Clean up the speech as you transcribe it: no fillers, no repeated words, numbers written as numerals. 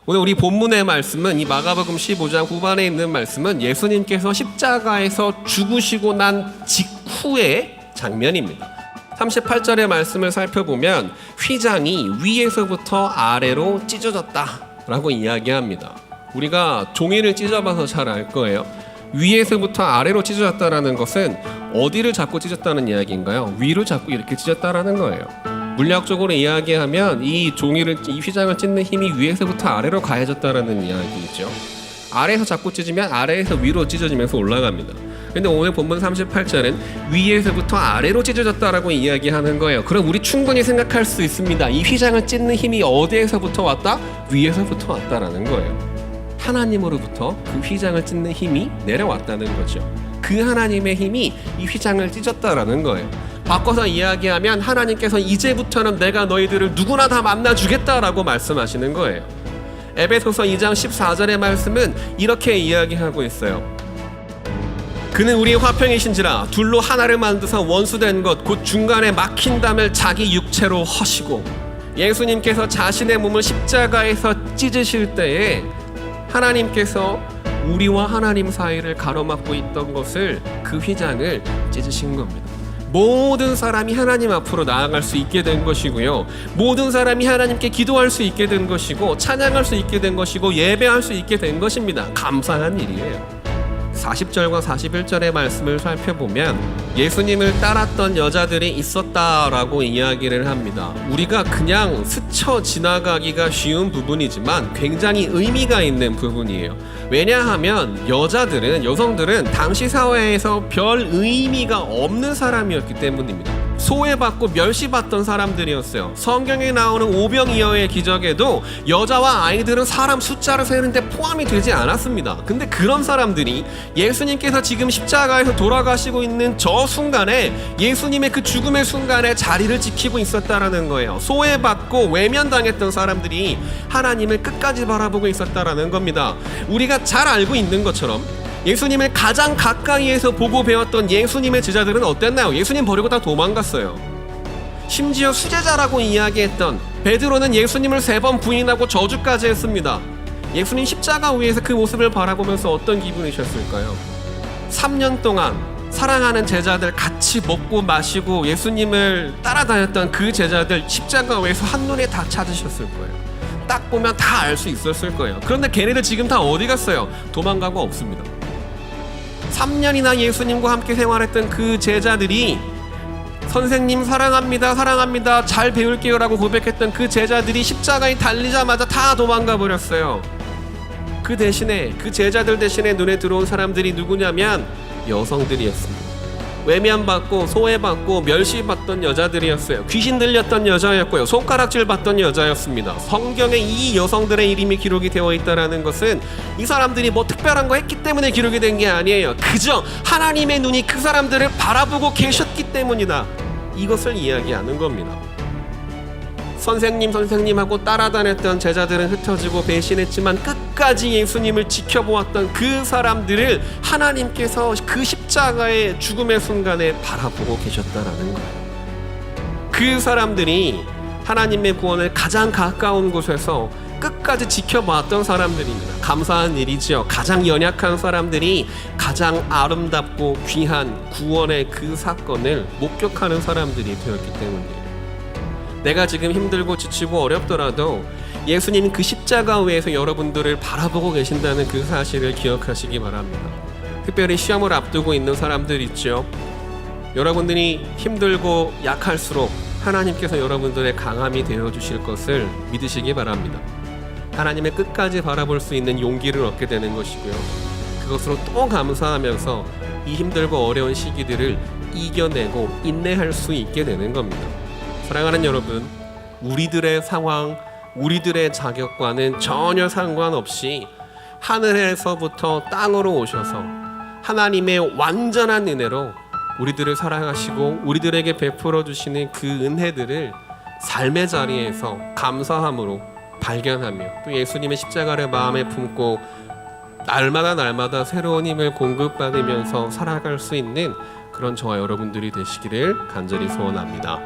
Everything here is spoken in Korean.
오늘 우리 본문의 말씀은 이 마가복음 15장 후반에 있는 말씀은 예수님께서 십자가에서 죽으시고 난 직후의 장면입니다. 38절의 말씀을 살펴보면 휘장이 위에서부터 아래로 찢어졌다라고 이야기합니다. 우리가 종이를 찢어봐서 잘 알 거예요. 위에서부터 아래로 찢어졌다라는 것은 어디를 잡고 찢었다는 이야기인가요? 위로 잡고 이렇게 찢었다라는 거예요. 물리학적으로 이야기하면 이 휘장을 찢는 힘이 위에서부터 아래로 가해졌다라는 이야기죠. 아래에서 잡고 찢으면 아래에서 위로 찢어지면서 올라갑니다. 근데 오늘 본문 38절은 위에서부터 아래로 찢어졌다라고 이야기하는 거예요. 그럼 우리 충분히 생각할 수 있습니다. 이 휘장을 찢는 힘이 어디에서부터 왔다? 위에서부터 왔다라는 거예요. 하나님으로부터 그 휘장을 찢는 힘이 내려왔다는 거죠. 그 하나님의 힘이 이 휘장을 찢었다라는 거예요. 바꿔서 이야기하면 하나님께서 이제부터는 내가 너희들을 누구나 다 만나주겠다라고 말씀하시는 거예요. 에베소서 2장 14절의 말씀은 이렇게 이야기하고 있어요. 그는 우리의 화평이신지라 둘로 하나를 만드사 원수된 것 곧 중간에 막힌 담을 자기 육체로 허시고. 예수님께서 자신의 몸을 십자가에서 찢으실 때에 하나님께서 우리와 하나님 사이를 가로막고 있던 것을, 그 휘장을 찢으신 겁니다. 모든 사람이 하나님 앞으로 나아갈 수 있게 된 것이고요, 모든 사람이 하나님께 기도할 수 있게 된 것이고, 찬양할 수 있게 된 것이고, 예배할 수 있게 된 것입니다. 감사한 일이에요. 40절과 41절의 말씀을 살펴보면 예수님을 따랐던 여자들이 있었다라고 이야기를 합니다. 우리가 그냥 스쳐 지나가기가 쉬운 부분이지만 굉장히 의미가 있는 부분이에요. 왜냐하면 여성들은 당시 사회에서 별 의미가 없는 사람이었기 때문입니다. 소외받고 멸시받던 사람들이었어요. 성경에 나오는 오병이어의 기적에도 여자와 아이들은 사람 숫자를 세는데 포함이 되지 않았습니다. 근데 그런 사람들이 예수님께서 지금 십자가에서 돌아가시고 있는 저 순간에, 예수님의 그 죽음의 순간에 자리를 지키고 있었다라는 거예요. 소외받고 외면당했던 사람들이 하나님을 끝까지 바라보고 있었다라는 겁니다. 우리가 잘 알고 있는 것처럼 예수님을 가장 가까이에서 보고 배웠던 예수님의 제자들은 어땠나요? 예수님 버리고 다 도망갔어요. 심지어 수제자라고 이야기했던 베드로는 예수님을 3번 부인하고 저주까지 했습니다. 예수님 십자가 위에서 그 모습을 바라보면서 어떤 기분이셨을까요? 3년 동안 사랑하는 제자들 같이 먹고 마시고 예수님을 따라다녔던 그 제자들 십자가 위에서 한눈에 다 찾으셨을 거예요. 딱 보면 다 알 수 있었을 거예요. 그런데 걔네들 지금 다 어디 갔어요? 도망가고 없습니다. 3년이나 예수님과 함께 생활했던 그 제자들이 선생님 사랑합니다, 사랑합니다, 잘 배울게요 라고 고백했던 그 제자들이 십자가에 달리자마자 다 도망가 버렸어요. 그 대신에, 그 제자들 대신에 눈에 들어온 사람들이 누구냐면 여성들이었습니다. 외면받고 소외받고 멸시받던 여자들이었어요. 귀신 들렸던 여자였고요, 손가락질 받던 여자였습니다. 성경에 이 여성들의 이름이 기록이 되어 있다는 것은 이 사람들이 뭐 특별한 거 했기 때문에 기록이 된 게 아니에요. 그저 하나님의 눈이 그 사람들을 바라보고 계셨기 때문이다, 이것을 이야기하는 겁니다. 선생님 하고 따라다녔던 제자들은 흩어지고 배신했지만 끝까지 예수님을 지켜보았던 그 사람들을 하나님께서 그 십자가의 죽음의 순간에 바라보고 계셨다라는 거예요. 그 사람들이 하나님의 구원을 가장 가까운 곳에서 끝까지 지켜봤던 사람들입니다. 감사한 일이죠. 가장 연약한 사람들이 가장 아름답고 귀한 구원의 그 사건을 목격하는 사람들이 되었기 때문이에요. 내가 지금 힘들고 지치고 어렵더라도 예수님 그 십자가 위에서 여러분들을 바라보고 계신다는 그 사실을 기억하시기 바랍니다. 특별히 시험을 앞두고 있는 사람들 있죠. 여러분들이 힘들고 약할수록 하나님께서 여러분들의 강함이 되어주실 것을 믿으시기 바랍니다. 하나님의 끝까지 바라볼 수 있는 용기를 얻게 되는 것이고요, 그것으로 또 감사하면서 이 힘들고 어려운 시기들을 이겨내고 인내할 수 있게 되는 겁니다. 사랑하는 여러분, 우리들의 상황, 우리들의 자격과는 전혀 상관없이 하늘에서부터 땅으로 오셔서 하나님의 완전한 은혜로 우리들을 사랑하시고 우리들에게 베풀어 주시는 그 은혜들을 삶의 자리에서 감사함으로 발견하며 또 예수님의 십자가를 마음에 품고 날마다 새로운 힘을 공급받으면서 살아갈 수 있는 그런 저와 여러분들이 되시기를 간절히 소원합니다.